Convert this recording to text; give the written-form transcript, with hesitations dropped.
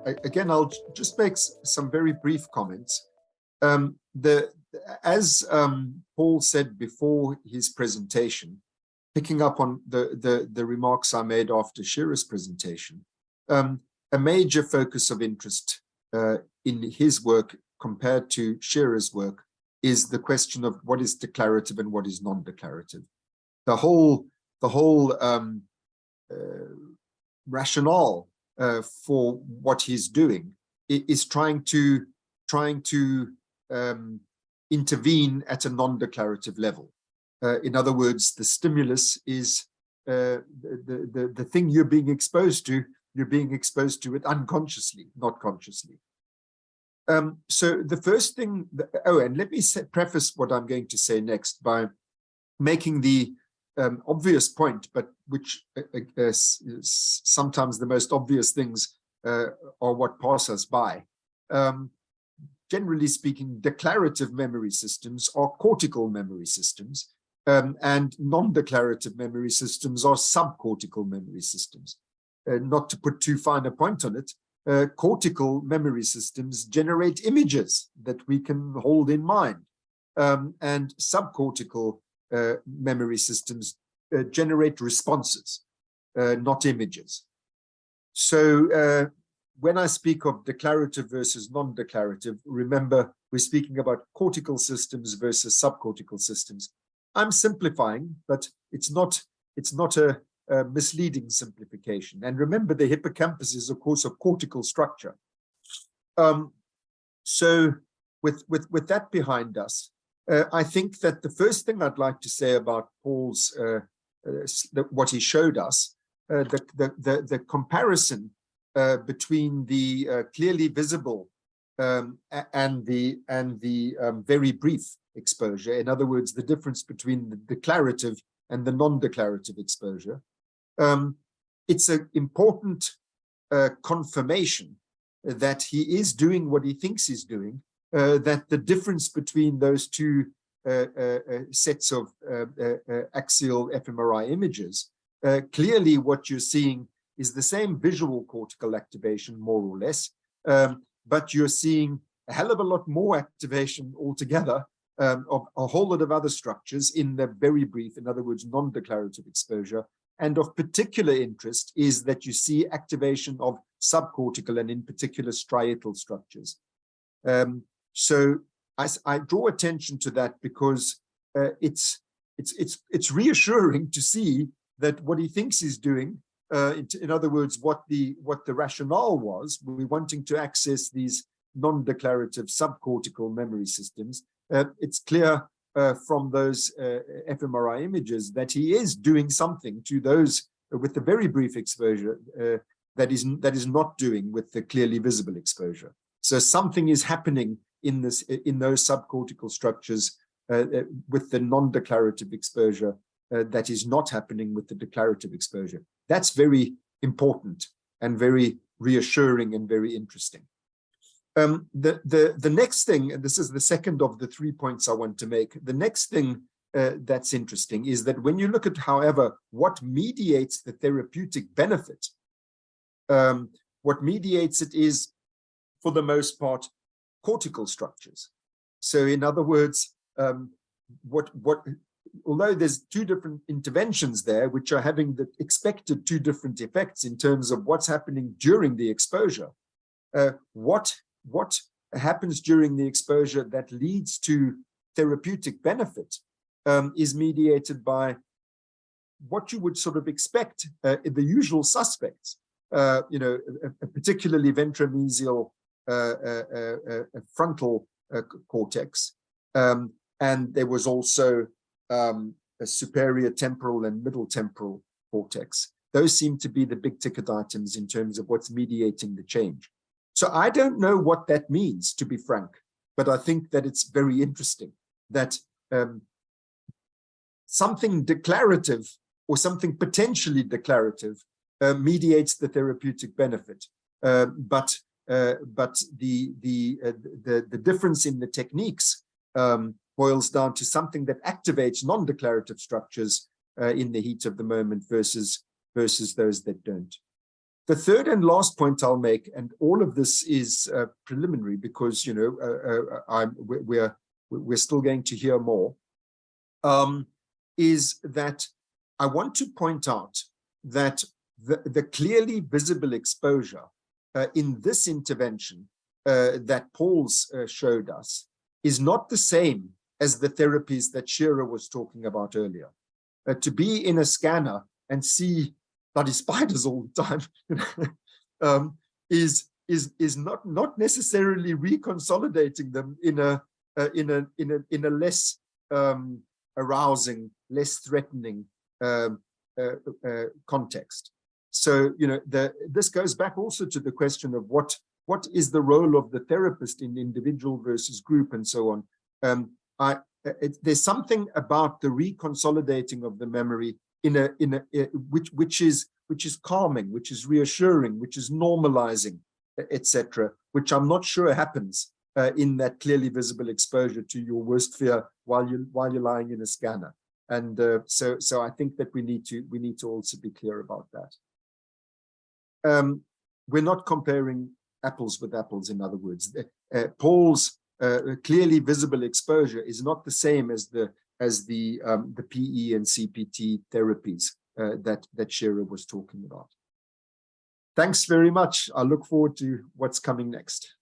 Again, I'll just make some very brief comments. As Paul said before his presentation, picking up on the remarks I made after Shira's presentation, a major focus of interest in his work compared to Shira's work is the question of what is declarative and what is non-declarative. The whole rationale for what he's doing is trying to intervene at a non-declarative level. In other words, the stimulus is the thing you're being exposed to. You're being exposed to it unconsciously, not consciously. So the first thing, and let me preface what I'm going to say next by making the obvious point, but which sometimes the most obvious things are what pass us by. Generally speaking, declarative memory systems are cortical memory systems, and non-declarative memory systems are subcortical memory systems. Not to put too fine a point on it, cortical memory systems generate images that we can hold in mind, and subcortical memory systems generate responses, not images. So when I speak of declarative versus non-declarative, remember we're speaking about cortical systems versus subcortical systems. I'm simplifying, but it's not a misleading simplification. And remember, the hippocampus is, of course, a cortical structure. So with that behind us, I think that the first thing I'd like to say about Paul's what he showed us, the comparison between the clearly visible and the very brief exposure. In other words, the difference between the declarative and the non-declarative exposure. It's an important confirmation that he is doing what he thinks he's doing, that the difference between those two sets of axial fMRI images, clearly what you're seeing is the same visual cortical activation, more or less, but you're seeing a hell of a lot more activation altogether of a whole lot of other structures in the very brief, in other words, non-declarative exposure. And of particular interest is that you see activation of subcortical and in particular striatal structures. So I draw attention to that because it's reassuring to see that what he thinks he's doing, in other words, what the rationale was, we're wanting to access these non-declarative subcortical memory systems. It's clear from those fMRI images that he is doing something to those with the very brief exposure that is not doing with the clearly visible exposure. So something is happening in those subcortical structures with the non-declarative exposure that is not happening with the declarative exposure. That's very important and very reassuring and very interesting. The next thing, and this is the second of the 3 points I want to make, the next thing that's interesting is that when you look at, however, what mediates the therapeutic benefit, what mediates it is, for the most part, cortical structures. So in other words, although there's two different interventions there, which are having the expected two different effects in terms of what's happening during the exposure, what happens during the exposure that leads to therapeutic benefit is mediated by what you would sort of expect in the usual suspects, particularly ventromesial frontal cortex. And there was also a superior temporal and middle temporal cortex. Those seem to be the big ticket items in terms of what's mediating the change. So I don't know what that means, to be frank, but I think that it's very interesting that something declarative or something potentially declarative mediates the therapeutic benefit, but the difference in the techniques boils down to something that activates non-declarative structures in the heat of the moment versus those that don't. The third and last point I'll make, and all of this is preliminary because, you know, we're still going to hear more, is that I want to point out that the clearly visible exposure in this intervention that Paul's showed us is not the same as the therapies that Shearer was talking about earlier. To be in a scanner and see bloody spiders all the time is not necessarily reconsolidating them in a less arousing, less threatening context. So, you know, this goes back also to the question of what is the role of the therapist in individual versus group and so on. There's something about the reconsolidating of the memory which is calming, which is reassuring, which is normalizing, etc., which I'm not sure happens in that clearly visible exposure to your worst fear while you're lying in a scanner. And so I think that we need to also be clear about that. We're not comparing apples with apples, in other words. Paul's clearly visible exposure is not the same as the PE and CPT therapies that Shearer was talking about. Thanks very much. I look forward to what's coming next.